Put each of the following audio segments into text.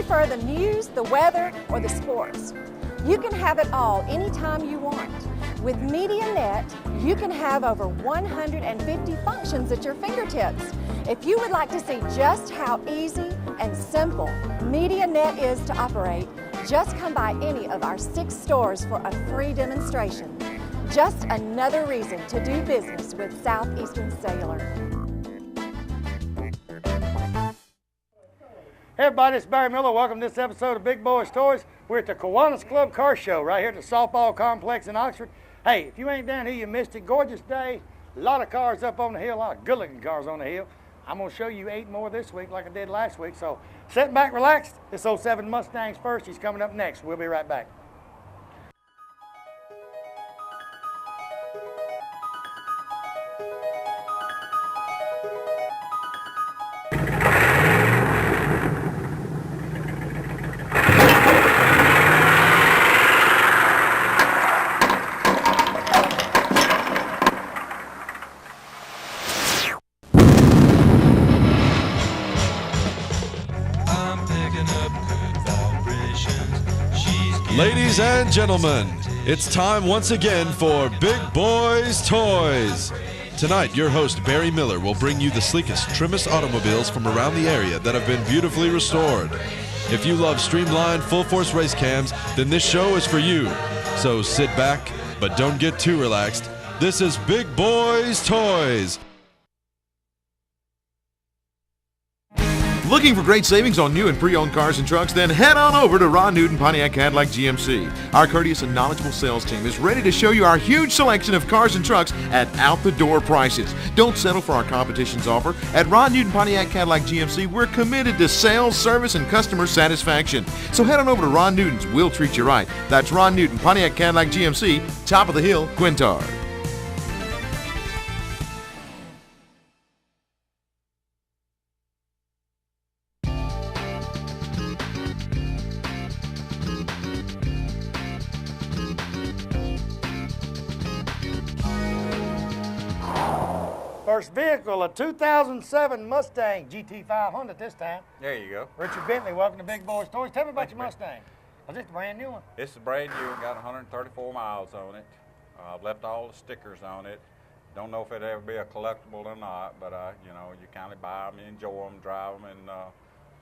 prefer the news, the weather, or the sports? You can have it all anytime you want. With MediaNet, you can have over 150 functions at your fingertips. If you would like to see just how easy and simple MediaNet is to operate, just come by any of our 6 stores for a free demonstration. Just another reason to do business with Southeastern Cellular. Hey everybody, it's Barry Miller. Welcome to this episode of Big Boys Toys. We're at the Kiwanis Club Car Show right here at the Softball Complex in Oxford. Hey, if you ain't down here, you missed it. Gorgeous day. A lot of cars up on the hill, a lot of good-looking cars on the hill. I'm going to show you 8 more this week like I did last week. So sit back, relax. This 07 Mustang's first. He's coming up next. We'll be right back. Ladies and gentlemen, it's time once again for Big Boys Toys. Tonight, your host Barry Miller will bring you the sleekest, trimmest automobiles from around the area that have been beautifully restored. If you love streamlined, full-force race cams, then this show is for you. So sit back, but don't get too relaxed. This is Big Boys Toys. Looking for great savings on new and pre-owned cars and trucks? Then head on over to Ron Newton Pontiac Cadillac GMC. Our courteous and knowledgeable sales team is ready to show you our huge selection of cars and trucks at out-the-door prices. Don't settle for our competition's offer. At Ron Newton Pontiac Cadillac GMC, we're committed to sales, service, and customer satisfaction. So head on over to Ron Newton's. We'll treat you right. That's Ron Newton Pontiac Cadillac GMC, top of the hill, Quintard. First vehicle, a 2007 Mustang GT500 this time. There you go. Richard Bentley, welcome to Big Boys Toys. Tell me about your Mustang. Is this a brand new one? It's a brand new one, got 134 miles on it. I've left all the stickers on it. Don't know if it'll ever be a collectible or not, but you know, you kind of buy them, enjoy them, drive them, and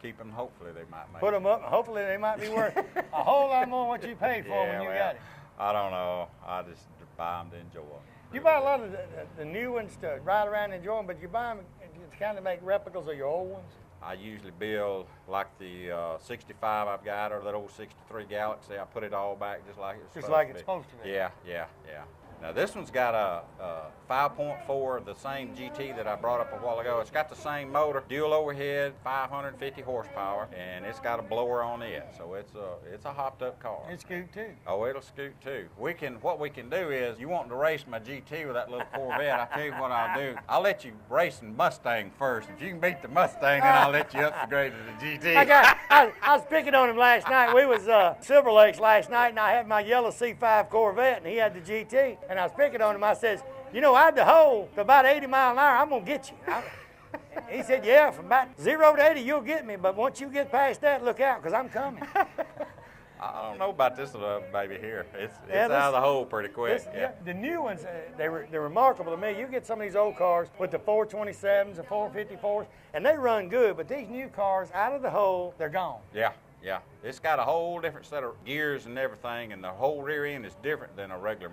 keep them. Hopefully they might make Put them up, and hopefully they might be worth a whole lot more than what you paid for when you got it. I don't know. I just buy them to enjoy them. You buy a lot of the new ones to ride around and enjoy them, but you buy them to kind of make replicas of your old ones? I usually build like the 65 I've got, or that old 63 Galaxy. I put it all back just like it's supposed to be. Yeah. Now this one's got a 5.4, the same GT that I brought up a while ago. It's got the same motor, dual overhead, 550 horsepower, and it's got a blower on it. So it's a hopped up car. It scoot too. Oh, it'll scoot too. What we can do is, you want to race my GT with that little Corvette, I'll tell you what I'll do. I'll let you race in Mustang first. If you can beat the Mustang, then I'll let you upgrade to the GT. I was picking on him last night. We was Silver Lakes last night, and I had my yellow C5 Corvette, and he had the GT. And I was picking on him. I says, you know, I had the hole to about 80 miles an hour. I'm going to get you. He said, yeah, from about 0 to 80, you'll get me. But once you get past that, look out, because I'm coming. I don't know about this little baby here. It's out of the hole pretty quick. The new ones, they're remarkable to me. You get some of these old cars with the 427s and 454s, and they run good. But these new cars, out of the hole, they're gone. Yeah. It's got a whole different set of gears and everything, and the whole rear end is different than a regular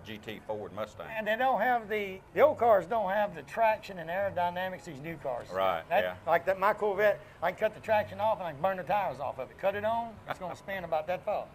GT Ford Mustang. And they don't have the old cars don't have the traction and aerodynamics these new cars. Right, yeah. Like that, my Corvette, I can cut the traction off and I can burn the tires off of it. Cut it on, it's going to spin about that far,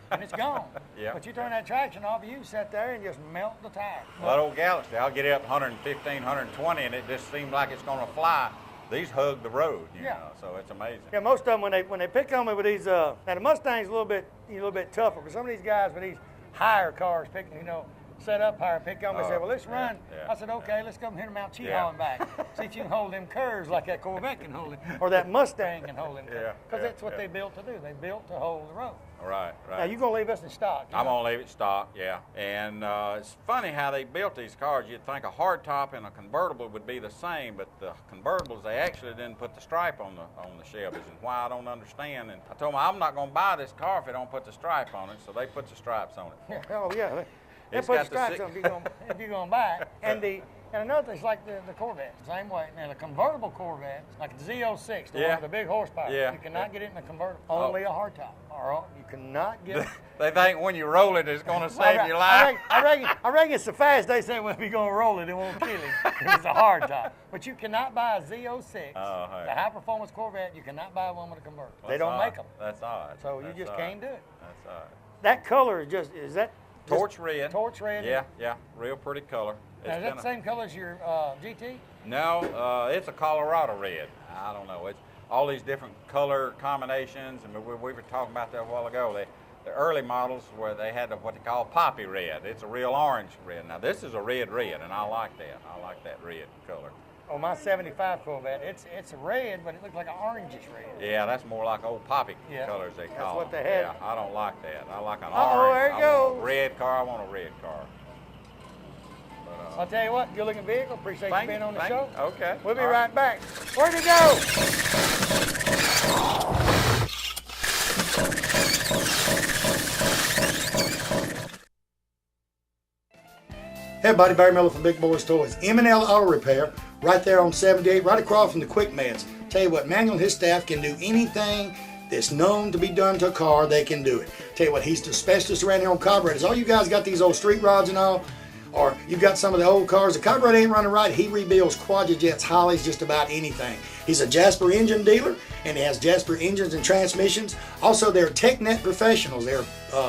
and it's gone. Yeah. But you turn that traction off, you sit there and just melt the tire. Well, that old Galaxy, I'll get it up 115, 120, and it just seems like it's going to fly. These hug the road, you know, so it's amazing. Yeah, most of them when they pick on me with these, now the Mustang's a little bit tougher, but some of these guys with these higher cars picking, you know, set up higher, pick on me, said, well, let's run. yeah, I said, okay, let's go from here to Mount Yeah. Cheehaw and back. See if you can hold them curves like that Corvette can hold it, or that Mustang can hold them. Yeah, Because yeah, that's what yeah. they built to do. They built to hold the road. Right, Now, right. you going to leave us in stock? I'm gonna leave it stock, yeah. And it's funny how they built these cars. You'd think a hardtop and a convertible would be the same, but the convertibles, they actually didn't put the stripe on the Chevys, and why I don't understand. And I told them I'm not gonna buy this car if it don't put the stripe on it, so they put the stripes on it. Oh, yeah. They It's put got the stripes si- on if you're going to buy it. And another thing's like the Corvette, same way. Now, the convertible Corvette, like the Z06, the one Yeah. with the big horsepower, Yeah. you cannot get it in the convertible. Oh. Only a hardtop. Or you cannot get it. They think when you roll it, it's gonna save your life. I reckon it's so fast they say, well, if you're going to roll it, it won't kill him. It's a hardtop. But you cannot buy a Z06, Oh, hey. the high-performance Corvette, you cannot buy one with a convertible. They That's don't odd. make them. That's odd. So you That's just odd. can't do it. That's odd. That color is that? just Torch red. Torch red? Yeah, yeah. Real pretty color. Now, is It's that been the same color as your GT? No, it's a Colorado red. I don't know. It's all these different color combinations, and we were talking about that a while ago. The early models where they had what they call poppy red. It's a real orange red. Now this is a red, and I like that. I like that red color. On my 75 Corvette, it's a red, but it looks like an orangish red. Yeah, that's more like old poppy Yeah, colors they that's call what them. they had. Yeah, I don't like that. I like an Uh-oh, orange. there it I goes. want a red car. I want a red car. But, I'll tell you what, good looking vehicle. Appreciate you being on the show. Okay. We'll be All right back. Where'd he go? Hey everybody, Barry Miller from Big Boyz Toys. M&L Auto Repair, right there on 78, right across from the Quick Meds. Tell you what, Manuel and his staff can do anything that's known to be done to a car, they can do it. Tell you what, he's the specialist around here on carburetors. All you guys got these old street rods and all, or you got some of the old cars, the carburetor ain't running right, he rebuilds Quadrajets, Hollies, just about anything. He's a Jasper engine dealer, and he has Jasper engines and transmissions. Also, they're TechNet professionals. They're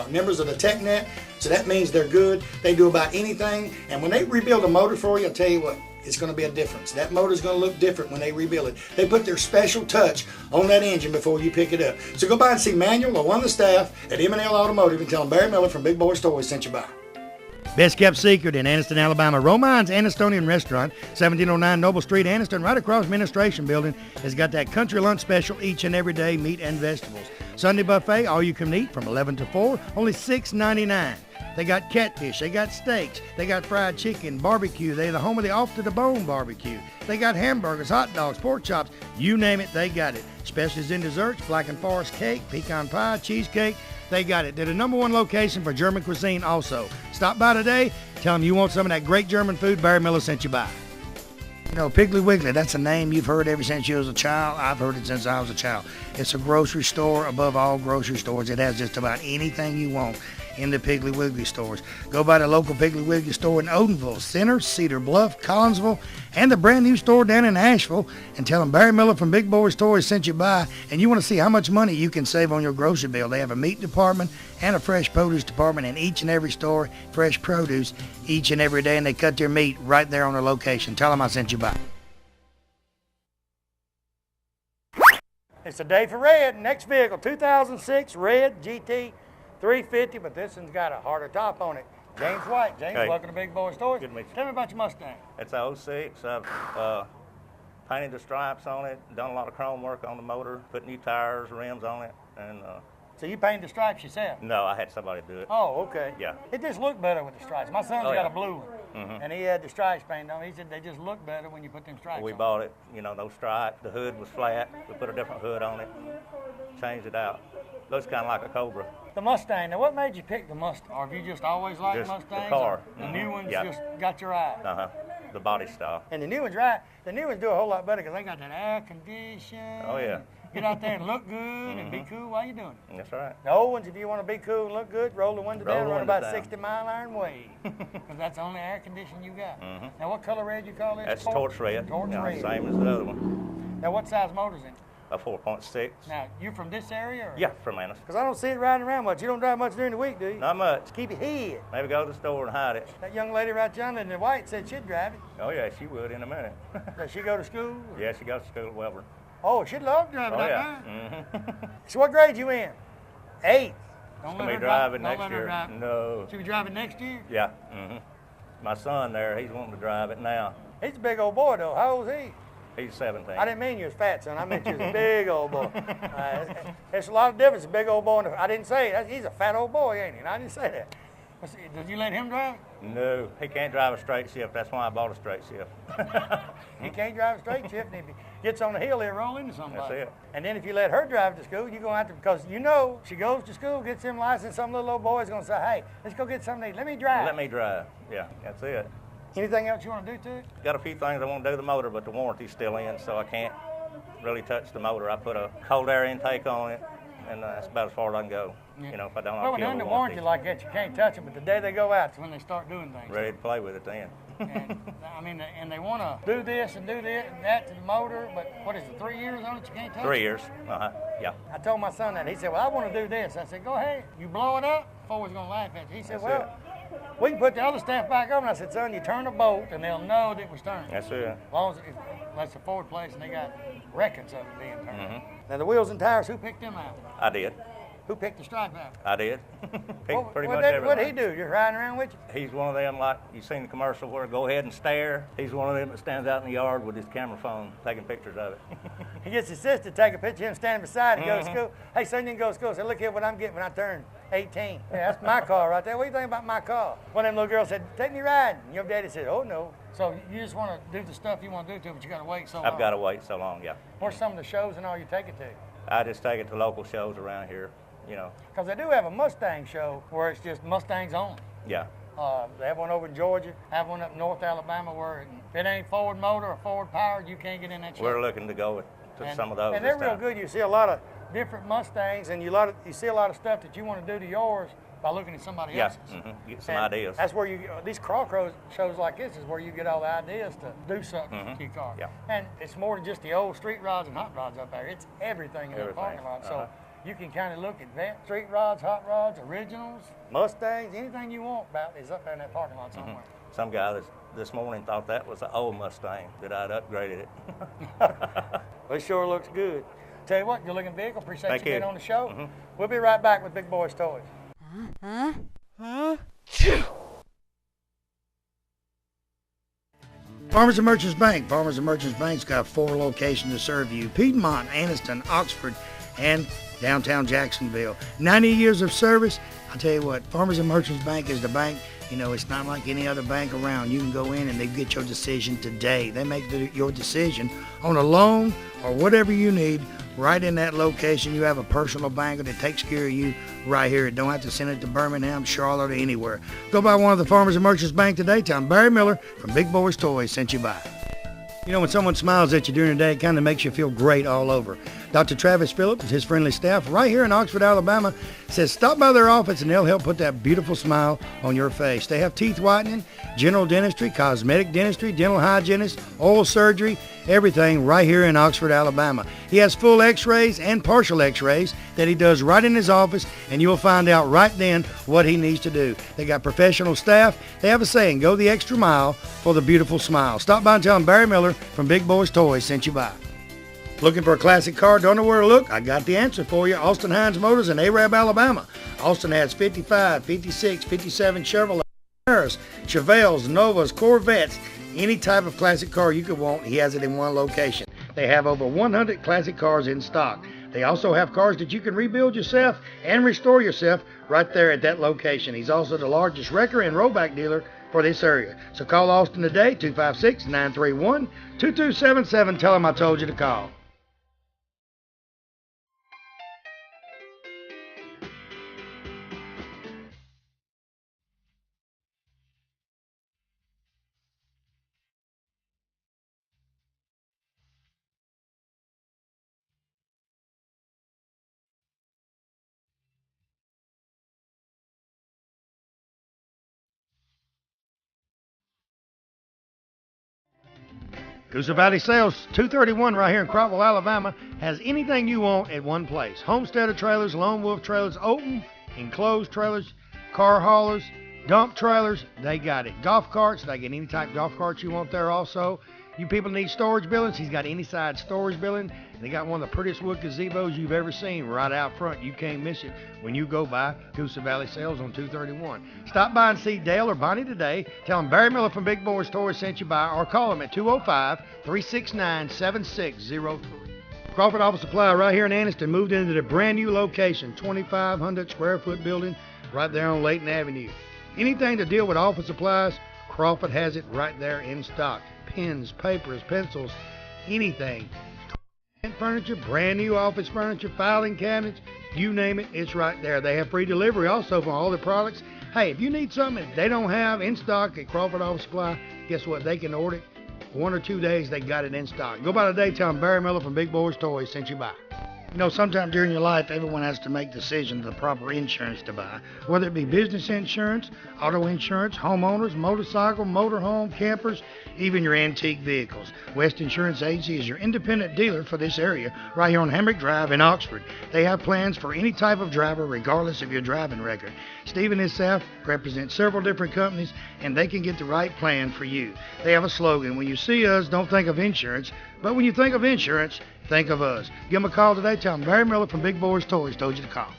members of the TechNet, so that means they're good. They do about anything, and when they rebuild a motor for you, I'll tell you what, it's going to be a difference. That motor's going to look different when they rebuild it. They put their special touch on that engine before you pick it up. So go by and see Manuel or one of the staff at M&L Automotive and tell them Barry Miller from Big Boyz Toys sent you by. Best kept secret in Anniston, Alabama. Romine's Annistonian Restaurant, 1709 Noble Street, Anniston, right across Administration Building, has got that country lunch special each and every day, meat and vegetables. Sunday buffet, all you can eat from 11 to 4, only $6.99. They got catfish, they got steaks, they got fried chicken, barbecue. They're the home of the off to the bone barbecue. They got hamburgers, hot dogs, pork chops, you name it, they got it. Specialties in desserts, Black and Forest cake, pecan pie, cheesecake. They got it. They're the #1 location for German cuisine also. Stop by today. Tell them you want some of that great German food Barry Miller sent you by. You know, Piggly Wiggly, that's a name you've heard ever since you was a child. I've heard it since I was a child. It's a grocery store above all grocery stores. It has just about anything you want in the Piggly Wiggly stores. Go by the local Piggly Wiggly store in Odenville, Center, Cedar Bluff, Collinsville, and the brand new store down in Asheville, and tell them Barry Miller from Big Boyz Toys sent you by, and you want to see how much money you can save on your grocery bill. They have a meat department and a fresh produce department in each and every store, fresh produce each and every day, and they cut their meat right there on their location. Tell them I sent you by. It's a day for red. Next vehicle, 2006 red GT 350, but this one's got a harder top on it. James White. James, Hey. welcome to Big Boyz Toys. Good to meet you. Tell me about your Mustang. It's a 06. I've painted the stripes on it, done a lot of chrome work on the motor, put new tires, rims on it, and So you painted the stripes yourself? no, I had somebody do it. Oh, okay. Yeah. It just looked better with the stripes. My son's Oh, got yeah. a blue one, and he had the stripes painted on. He said they just look better when you put them stripes We on. bought it, those stripes. The hood was flat. We put a different hood on it, changed it out. Looks kind of like a Cobra. The Mustang. Now, what made you pick the Mustang? Or have you just always liked Just the Mustangs? car. Or the new ones Yeah. just got your eye. The body style. And the new ones, right? The new ones do a whole lot better because they got that air condition. Oh, yeah. Get out there and look good and be cool while you're doing it. That's right. The old ones, if you want to be cool and look good, roll the window Roll down, the run windows about down. 60 mile an hour way. Because that's the only air conditioning you got. Now, what color red you call it? That's torch red. Torch red. Same as the other one. Now, what size motor's in it? A 4.6. Now, you from this area? Or? Yeah, from Anniston. Because I don't see it riding around much. You don't drive much during the week, do you? Not much. Keep your head. Maybe go to the store and hide it. That young lady right yonder in the white said she'd drive it. Oh, yeah, she would in a minute. Does she go to school? Yeah, she goes to school at Weber. Oh, she'd love driving Oh, that yeah. now. So what grade you in? 8th. Don't She'll let be her driving don't next let her year. drive. No. She'll be driving next year? Yeah. My son there, he's wanting to drive it now. He's a big old boy, though. How old is he? He's 17. I didn't mean you was fat, son. I meant you was a big old boy. There's a lot of difference, a big old boy. I didn't say it. He's a fat old boy, ain't he? And I didn't say that. Did you let him drive? No, he can't drive a straight shift. That's why I bought a straight shift. He can't drive a straight shift, and if he gets on the hill, he'll roll into somebody. That's it. And then if you let her drive to school, you're going to have to, because you know, she goes to school, gets him license, some little old boy's going to say, hey, let's go get something to eat. Let me drive. Let me drive. Yeah, that's it. Anything else you want to do to it? Got a few things I want to do to the motor, but the warranty's still in, so I can't really touch the motor. I put a cold air intake on it, and that's about as far as I can go. Yeah. You know, if I don't Well, when kill they're the under warranty like that, you can't touch them, but the day they go out, it's when they start doing things. Ready to play with it then. And, I mean, and they want to do this and do that to the motor, but what is it, 3 years on it you can't touch 3 it? years, yeah. I told my son that. He said, well, I want to do this. I said, go ahead. You blow it up, Ford's going to laugh at you. He said, That's well, we can put the other stuff back over. And I said, son, you turn the bolt, and they'll know that it was turned. That's it. As long as that's the forward place, and they got records of it being turned. Now, the wheels and tires, who picked them out? I did. Who picked the stripe out? I did. Pretty much everything. What'd he do? Just riding around with you? He's one of them, like you seen the commercial where go ahead and stare. He's one of them that stands out in the yard with his camera phone taking pictures of it. He gets his sister to take a picture of him standing beside him, go to school. Hey, son, you can go to school. I said, look here what I'm getting when I turn 18. Yeah, that's my car right there. What do you think about my car? One of them little girls said, take me riding. And your daddy said, oh, no. So you just want to do the stuff you want to do to it, but you got to wait so long. I've got to wait so long, yeah. Where's some of the shows and all you take it to? I just take it to local shows around here, you know. Because they do have a Mustang show where it's just Mustangs only. Yeah. They have one over in Georgia, have one up in North Alabama where if it ain't forward motor or forward powered, you can't get in that show. We're looking to go to some of those. And they're real good. You see a lot of different Mustangs, and you see a lot of stuff that you want to do to yours by looking at somebody else's. Get some ideas. That's where these crossroads shows like this is where you get all the ideas to do something to your car. Yeah. And it's more than just the old street rods and hot rods up there. It's everything in the parking lot. So you can kind of look at that. Street rods, hot rods, originals, Mustangs, anything you want about is up there in that parking lot somewhere. Some guy this morning thought that was an old Mustang, that I'd upgraded it. Well, it sure looks good. Tell you what, good looking vehicle. Appreciate Thank you you. being on the show. We'll be right back with Big Boyz Toys. Farmers and Merchants Bank. Farmers and Merchants Bank's got 4 locations to serve you. Piedmont, Anniston, Oxford, and downtown Jacksonville. 90 years of service. I'll tell you what, Farmers and Merchants Bank is the bank. You know, it's not like any other bank around. You can go in and they get your decision today. They make your decision on a loan or whatever you need right in that location. You have a personal banker that takes care of you right here. Don't have to send it to Birmingham, Charlotte, or anywhere. Go by one of the Farmers and Merchants Bank today. Tell them Barry Miller from Big Boyz Toys sent you by. You know, when someone smiles at you during the day, it kind of makes you feel great all over. Dr. Travis Phillips and his friendly staff right here in Oxford, Alabama, says stop by their office and they'll help put that beautiful smile on your face. They have teeth whitening, general dentistry, cosmetic dentistry, dental hygienist, oral surgery, everything right here in Oxford, Alabama. He has full x-rays and partial x-rays that he does right in his office, and you'll find out right then what he needs to do. They got professional staff. They have a saying, go the extra mile for the beautiful smile. Stop by and tell him Barry Miller from Big Boyz Toys sent you by. Looking for a classic car? Don't know where to look? I got the answer for you. Austin Hines Motors in Arab, Alabama. Austin has 55, 56, 57 Chevrolet, Chevelles, Novas, Corvettes, any type of classic car you could want, he has it in one location. They have over 100 classic cars in stock. They also have cars that you can rebuild yourself and restore yourself right there at that location. He's also the largest wrecker and rollback dealer for this area. So call Austin today, 256-931-2277. Tell him I told you to call. Coosa Valley Sales, 231 right here in Crotwell, Alabama, has anything you want at one place. Homesteader trailers, lone wolf trailers, open, enclosed trailers, car haulers, dump trailers, they got it. Golf carts, they get any type of golf carts you want there also. You people need storage buildings, he's got any side storage building. And they got one of the prettiest wood gazebos you've ever seen right out front. You can't miss it when you go by Coosa Valley Sales on 231. Stop by and see Dale or Bonnie today. Tell them Barry Miller from Big Boyz Toys sent you by, or call them at 205-369-7603. Crawford Office Supply right here in Anniston moved into their brand new location, 2,500 square foot building right there on Layton Avenue. Anything to deal with office supplies, Crawford has it right there in stock. Pens, papers, pencils, anything. Furniture, brand new office furniture, filing cabinets, you name it, it's right there. They have free delivery also for all the products. Hey, if you need something that they don't have in stock at Crawford Office Supply, guess what? They can order it. 1 or 2 days, they got it in stock. Go by today, tell them Barry Miller from Big Boyz Toys sent you by. You know, sometime during your life, everyone has to make decisions of the proper insurance to buy, whether it be business insurance, auto insurance, homeowners, motorcycle, motorhome, campers, even your antique vehicles. West Insurance Agency is your independent dealer for this area, right here on Hamrick Drive in Oxford. They have plans for any type of driver, regardless of your driving record. Steve and his staff represent several different companies, and they can get the right plan for you. They have a slogan: when you see us, don't think of insurance, but when you think of insurance, think of us. Give them a call today. Tell them Barry Miller from Big Boyz Toys told you to call.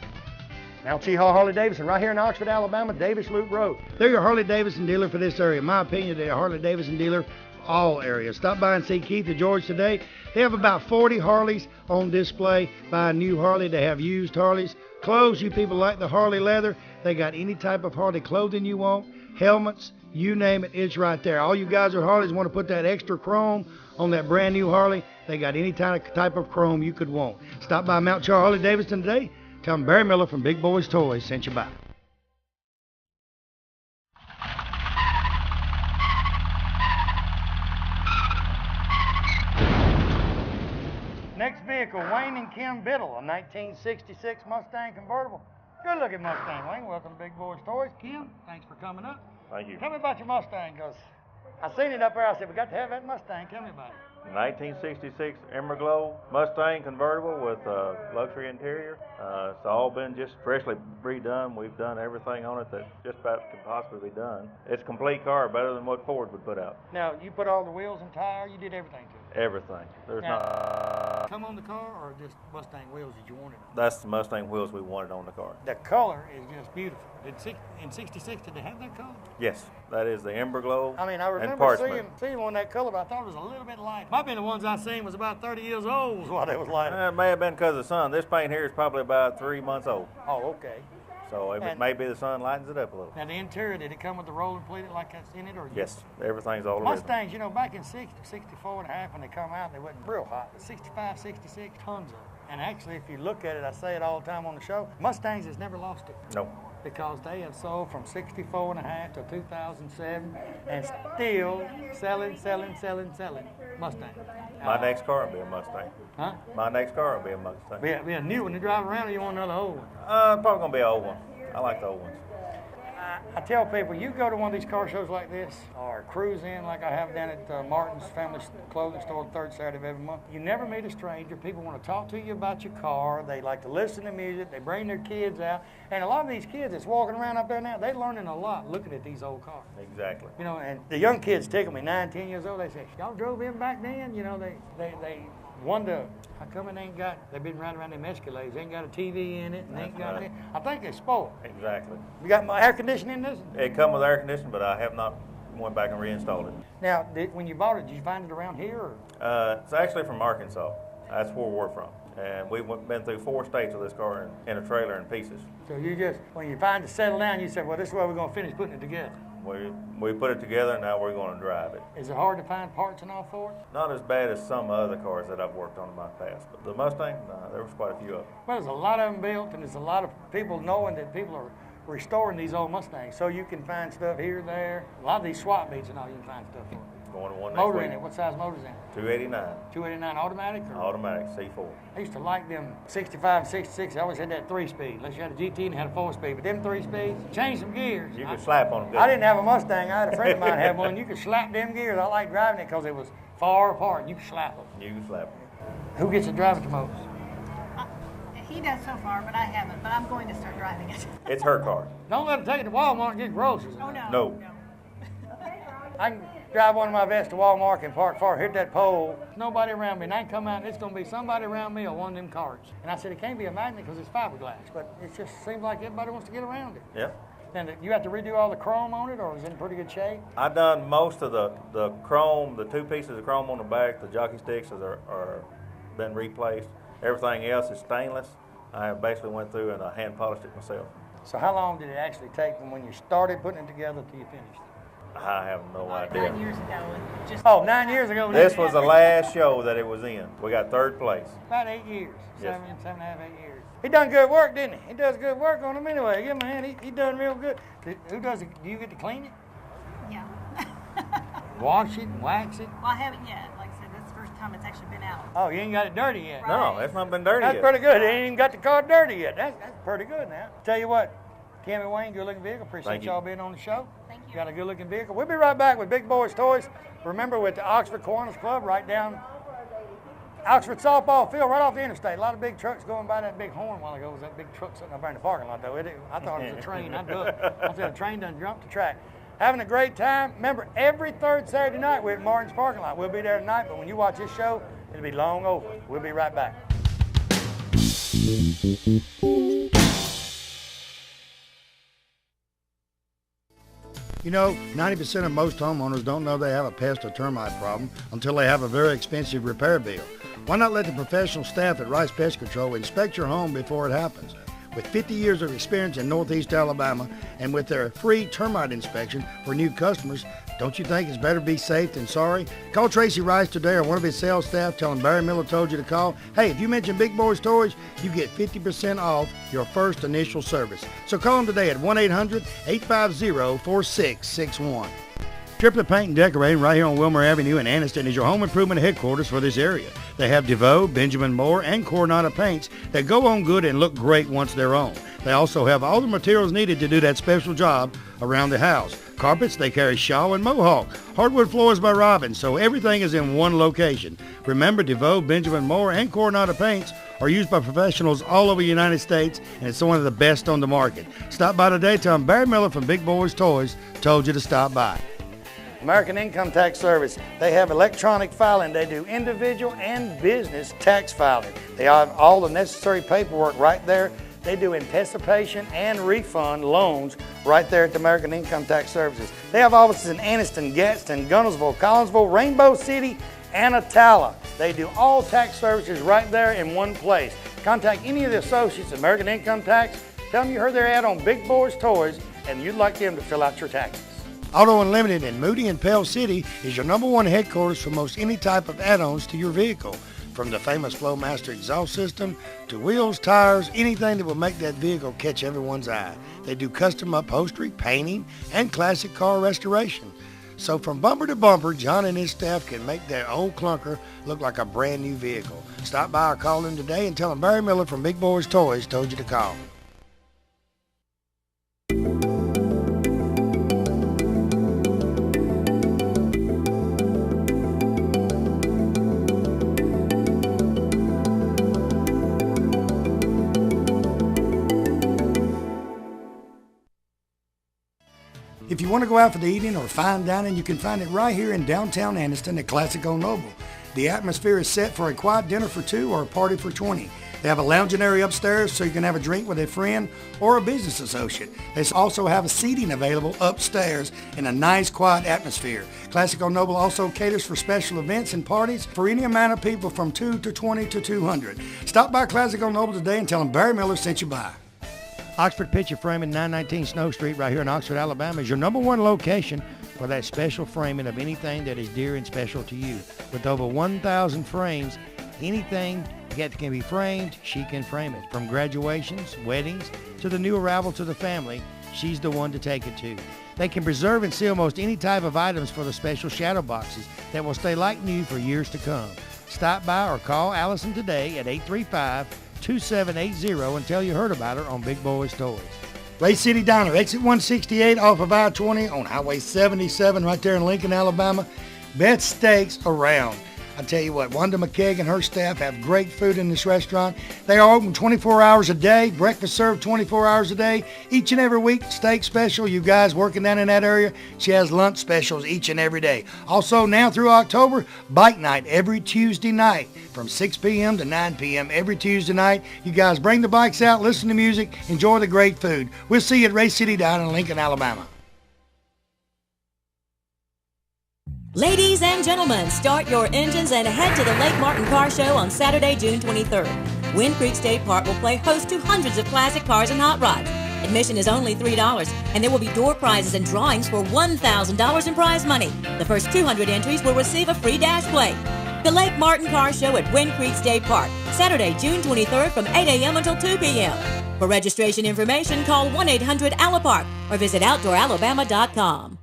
Now, T. Hall Harley Davidson, right here in Oxford, Alabama, Davis Loop Road. They're your Harley Davidson dealer for this area. In my opinion, they're a Harley Davidson dealer for all areas. Stop by and see Keith or George today. They have about 40 Harleys on display. Buy a new Harley. They have used Harleys. Clothes, you people like the Harley leather. They got any type of Harley clothing you want. Helmets, you name it, it's right there. All you guys with Harleys want to put that extra chrome on that brand new Harley. They got any type of chrome you could want. Stop by Mount Charles Harley Davidson today. Tell them Barry Miller from Big Boyz Toys sent you by. Next vehicle, Wayne and Kim Biddle, a 1966 Mustang convertible. Good looking Mustang, Wayne. Welcome to Big Boyz Toys. Kim, thanks for coming up. Thank you. Tell me about your Mustang, because I seen it up there. I said, we got to have that Mustang. Tell me about it. 1966 Emerglow Mustang convertible with a luxury interior. It's all been just freshly redone. We've done everything on it that just about could possibly be done. It's a complete car, better than what Ford would put out. Now, you put all the wheels and tire, you did everything to it? Everything. There's Now, not. Come on the car, or just Mustang wheels that you wanted? That's the Mustang wheels we wanted on the car. The color is just beautiful. In 66, did they have that color? Yes, that is the Emberglow. I mean, I and remember parchment. seeing one that color, but I thought it was a little bit light. Might have been the ones I seen was about 30 years old was what it was like. It may have been because of the sun. This paint here is probably about 3 months old. Oh, okay. So it may be the sun lightens it up a little. Now, the interior, did it come with the rolling pleated like that's in it? Or Yes, everything's all original. Mustangs, you know, back in 60, 64 and a half when they come out, they wasn't real hot. 65, 66, tons of them. And actually, if you look at it, I say it all the time on the show, Mustangs has never lost it. No. Because they have sold from 64 and a half to 2007 and still selling Mustang. My next car will be a Mustang. Huh? My next car will be a Mustang. Be a new one to drive around, or you want another old one? Probably gonna be an old one. I like the old ones. I tell people, you go to one of these car shows like this, or cruise in like I have down at Martin's Family Clothing Store the third Saturday of every month. You never meet a stranger. People want to talk to you about your car. They like to listen to music. They bring their kids out. And a lot of these kids that's walking around up there now, they're learning a lot looking at these old cars. Exactly. You know, and the young kids tickle me, 9, 10 years old. They say, y'all drove in back then? You know, they wonder how come it ain't got, they've been riding around them Escalades, they ain't got a TV in it, and they ain't got it. I think they're spoiled. Exactly. You got my air conditioning in this? It come with air conditioning, but I have not went back and reinstalled it. Now, when you bought it, did you find it around here? Or? It's actually from Arkansas. That's where we're from. And we've been through 4 states with this car in a trailer in pieces. So you just, when you find it settle down, you say, well, this is where we're going to finish putting it together. We put it together, and now we're going to drive it. Is it hard to find parts and all for it? Not as bad as some other cars that I've worked on in my past. But the Mustang, there was quite a few of them. Well, there's a lot of them built, and there's a lot of people knowing that people are restoring these old Mustangs. So you can find stuff here, there. A lot of these swap meets and all, you can find stuff for it. Going to one Motor next in week. it, what size motor's in it? 289. 289 automatic? Or? Automatic, C4. I used to like them 65 and 66. I always had that 3-speed. Unless you had a GT and had a 4-speed. But them 3-speeds, change some gears. You could slap on them. Good. I didn't have a Mustang. I had a friend of mine have one. You could slap them gears. I like driving it because it was far apart. You could slap them. You can slap them. Who gets to drive it the most? He does so far, but I haven't. But I'm going to start driving it. It's her car. Don't let him take it to Walmart and get groceries. Oh, no. No. drive one of my vests to Walmart and park far, hit that pole. Nobody around me, and I come out and it's going to be somebody around me or one of them carts. And I said, it can't be a magnet because it's fiberglass, but it just seems like everybody wants to get around it. Yep. And you have to redo all the chrome on it, or is it in pretty good shape? I've done most of the chrome, the 2 pieces of chrome on the back, the jockey sticks are been replaced. Everything else is stainless. I basically went through and hand polished it myself. So how long did it actually take from when you started putting it together till you finished? I have no idea. 9 years ago. Just 9 years ago. This was the last show that it was in. We got 3rd place. About 8 years. Yes. 7.5, 8 years. He done good work, didn't he? He does good work on them anyway. Give him a hand. He done real good. Who does it? Do you get to clean it? Yeah. Wash it and wax it? Well, I haven't yet. Like I said, this is the first time it's actually been out. Oh, you ain't got it dirty yet. No, it's not been dirty That's yet. pretty good. He ain't even got the car dirty yet. That's pretty good now. Tell you what, Cammy Wayne, good looking vehicle. Appreciate Thank you. y'all being on the show. Thank you. Got a good looking vehicle. We'll be right back with Big Boyz Toys. Remember, with the Oxford Kiwanis Club right down Oxford softball field right off the interstate. A lot of big trucks going by that big horn a while ago. It was that big truck sitting up there in the parking lot, though. I thought it was a train. I said a train done jumped the track. Having a great time. Remember, every 3rd Saturday night we're at Martin's parking lot. We'll be there tonight, but when you watch this show, it'll be long over. We'll be right back. You know, 90% of most homeowners don't know they have a pest or termite problem until they have a very expensive repair bill. Why not let the professional staff at Rice Pest Control inspect your home before it happens? With 50 years of experience in Northeast Alabama and with their free termite inspection for new customers, don't you think it's better to be safe than sorry? Call Tracy Rice today or one of his sales staff. Tell him Barry Miller told you to call. Hey, if you mention Big Boyz Toys, you get 50% off your first initial service. So call them today at 1-800-850-4661. Triplet Paint and Decorating right here on Wilmer Avenue in Anniston is your home improvement headquarters for this area. They have DeVoe, Benjamin Moore, and Coronado paints that go on good and look great once they're on. They also have all the materials needed to do that special job around the house. Carpets, they carry Shaw and Mohawk. Hardwood floors by Robin, so everything is in one location. Remember, DeVoe, Benjamin Moore, and Coronado paints are used by professionals all over the United States, and it's one of the best on the market. Stop by today. Tell them Barry Miller from Big Boyz Toys told you to stop by. American Income Tax Service. They have electronic filing. They do individual and business tax filing. They have all the necessary paperwork right there. They do anticipation and refund loans right there at the American Income Tax Services. They have offices in Anniston, Gadsden, Gunnersville, Collinsville, Rainbow City, and Attala. They do all tax services right there in one place. Contact any of the associates at American Income Tax. Tell them you heard their ad on Big Boyz Toys and you'd like them to fill out your taxes. Auto Unlimited in Moody and Pell City is your #1 headquarters for most any type of add-ons to your vehicle. From the famous Flowmaster exhaust system to wheels, tires, anything that will make that vehicle catch everyone's eye. They do custom upholstery, painting, and classic car restoration. So from bumper to bumper, John and his staff can make that old clunker look like a brand new vehicle. Stop by or call in today and tell them Barry Miller from Big Boyz Toys told you to call. If you want to go out for the evening or fine dining, you can find it right here in downtown Anniston at Classic Old Noble. The atmosphere is set for a quiet dinner for 2 or a party for 20. They have a lounging area upstairs so you can have a drink with a friend or a business associate. They also have a seating available upstairs in a nice quiet atmosphere. Classic Old Noble also caters for special events and parties for any amount of people from 2 to 20 to 200. Stop by Classic Old Noble today and tell them Barry Miller sent you by. Oxford Picture Framing, 919 Snow Street right here in Oxford, Alabama is your #1 location for that special framing of anything that is dear and special to you. With over 1,000 frames, anything that can be framed, she can frame it. From graduations, weddings, to the new arrival to the family, she's the one to take it to. They can preserve and seal most any type of items for the special shadow boxes that will stay like new for years to come. Stop by or call Allison today at 835-2780 and tell you heard about her on Big Boyz Toys. Lake City Diner, exit 168 off of I-20 on Highway 77 right there in Lincoln, Alabama. Best steaks around. I tell you what, Wanda McKeag and her staff have great food in this restaurant. They are open 24 hours a day, breakfast served 24 hours a day. Each and every week, steak special. You guys working down in that area, she has lunch specials each and every day. Also, now through October, bike night every Tuesday night from 6 p.m. to 9 p.m. every Tuesday night. You guys bring the bikes out, listen to music, enjoy the great food. We'll see you at Race City down in Lincoln, Alabama. Ladies and gentlemen, start your engines and head to the Lake Martin Car Show on Saturday, June 23rd. Wind Creek State Park will play host to hundreds of classic cars and hot rods. Admission is only $3, and there will be door prizes and drawings for $1,000 in prize money. The first 200 entries will receive a free dash plate. The Lake Martin Car Show at Wind Creek State Park, Saturday, June 23rd from 8 a.m. until 2 p.m. For registration information, call 1-800-ALAPARK or visit OutdoorAlabama.com.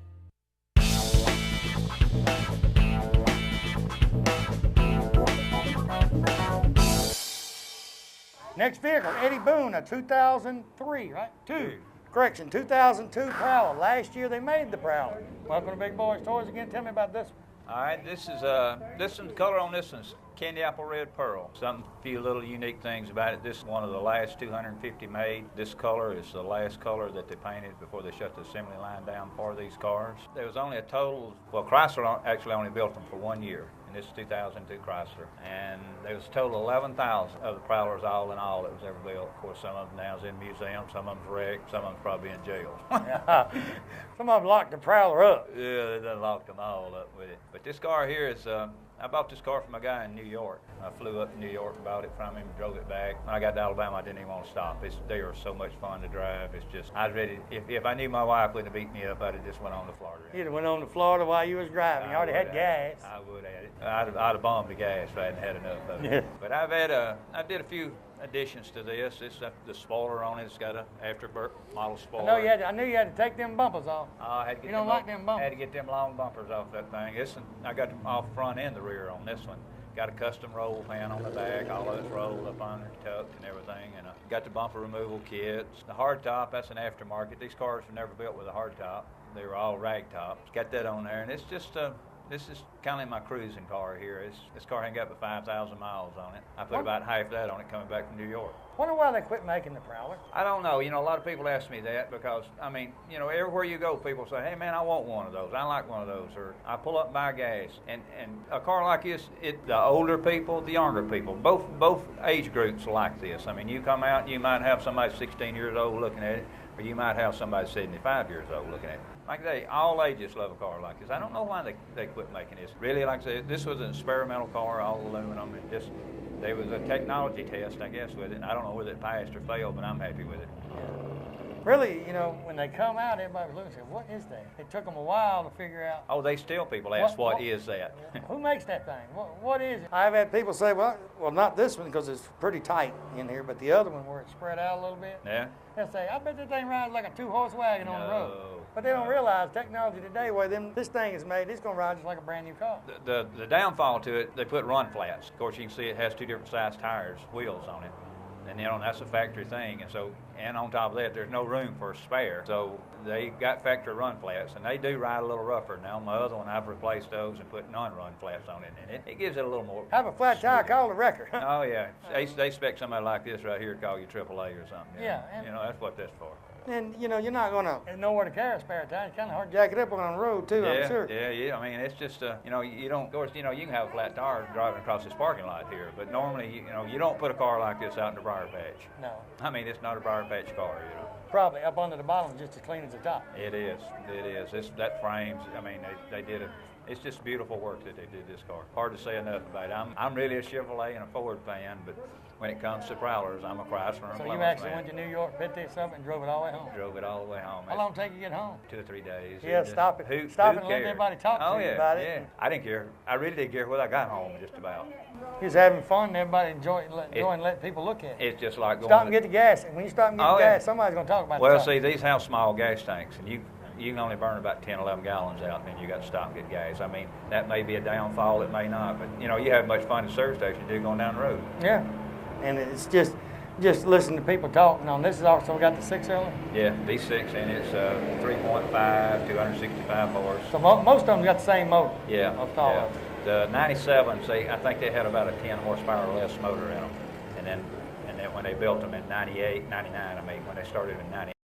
Next vehicle, Eddie Boone, a 2003, right? 2002 Prowler. Last year they made the Prowler. Welcome to Big Boyz Toys again. Tell me about this one. All right, this one's the color on this one's candy apple red pearl. Some few little unique things about it. This is one of the last 250 made. This color is the last color that they painted before they shut the assembly line down for these cars. There was only a total, well, Chrysler actually only built them for 1 year. And this is 2002 Chrysler. And there was a total 11,000 of the Prowlers all in all that was ever built. Of course, some of them now is in museums, some of them's wrecked, some of them's probably in jail. Some of them locked the Prowler up. Yeah, they done locked them all up with it. But this car here is, I bought this car from a guy in New York. I flew up to New York, bought it from him, drove it back. When I got to Alabama, I didn't even want to stop. They are so much fun to drive. It's just, I was ready. If I knew my wife wouldn't have beat me up, I'd have just went on to Florida. You'd have went on to Florida while you was driving. You already had gas. I would have had it. I'd have bombed the gas if I hadn't had enough of it. But I did a few additions to this. This the spoiler on it's got a afterburner model spoiler. I knew you had to take them bumpers off. I had to get you don't like them bumpers. I had to get them long bumpers off that thing. This one, I got them off front and the rear on this one. Got a custom roll pan on the back, all of it's rolled up under, tucked and everything. And got the bumper removal kits. The hard top, that's an aftermarket. These cars were never built with a hard top. They were all rag tops. Got that on there, and it's just this is kind of my cruising car here. This car ain't got but 5,000 miles on it. I put about half that on it coming back from New York. Wonder why they quit making the Prowler? I don't know. You know, a lot of people ask me that because, I mean, you know, everywhere you go, people say, hey, man, I want one of those. I like one of those. Or I pull up and buy gas. And a car like this, the older people, the younger people, both age groups like this. I mean, you come out, you might have somebody 16 years old looking at it, or you might have somebody 75 years old looking at it. Like they, all ages love a car like this. I don't know why they quit making this. Really, like I said, this was an experimental car, all aluminum, and just there was a technology test, I guess, with it. And I don't know whether it passed or failed, but I'm happy with it. Really, you know, when they come out, everybody was looking and said, what is that? It took them a while to figure out. Oh, they still people ask, what is that? Who makes that thing? What is it? I've had people say, well, not this one because it's pretty tight in here, but the other one where it's spread out a little bit. Yeah. They'll say, I bet that thing rides like a 2-horse wagon on the road. But they don't realize technology today, where this thing is made, it's going to ride just like a brand new car. The downfall to it, they put run flats. Of course, you can see it has 2 different size tires, wheels on it. And you know, that's a factory thing, and on top of that, there's no room for a spare. So they got factory run flats, and they do ride a little rougher. Now my other one, I've replaced those and put non-run flats on it, and it gives it a little more. Have a flat tire, call the wrecker. Oh yeah, they expect somebody like this right here to call you AAA or something. Yeah, you know that's what that's for. And you know, you're not gonna nowhere to carry a spare tire. It's kind of hard to jack it up on the road too. Yeah, I'm sure. Yeah. I mean, it's just you know, you don't. Of course, you know, you can have a flat tire driving across this parking lot here, but normally, you know, you don't put a car like this out in the briar patch. No. I mean, it's not a briar patch car, you know. Probably up under the bottom, just as clean as the top. It is. That frames. I mean, they did it. It's just beautiful work that they did this car. Hard to say enough about it. I'm really a Chevrolet and a Ford fan, but when it comes to Prowlers, I'm a Chrysler and So Plymouth you actually fan. went to New York, picked this up, and drove it all the way home? Drove it all the way home. How long did it take you to get home? 2 or 3 days. Yeah, stop it. Stop it and let everybody talk to you about it. Yeah, I didn't care. I really didn't care whether I got home, just about. He was having fun, and everybody enjoying letting people look at it. It's just like going. Stop and get the gas, and when you stop and get the gas, somebody's going to talk about it. Well, see, these have small gas tanks, and you can only burn about 10, 11 gallons out, and then you got to stop and get gas. I mean, that may be a downfall, it may not, but you know, you have much fun at the service station you do going down the road. Yeah, and it's just listening to people talking on. This is also got the 6-cylinder? Yeah, V6, and it's 3.5, 265 horse. So most of them got the same motor? Yeah. Most all of them. The 97s, I think they had about a 10 horsepower less motor in them. And then when they built them in 98, 99, I mean, when they started in 98.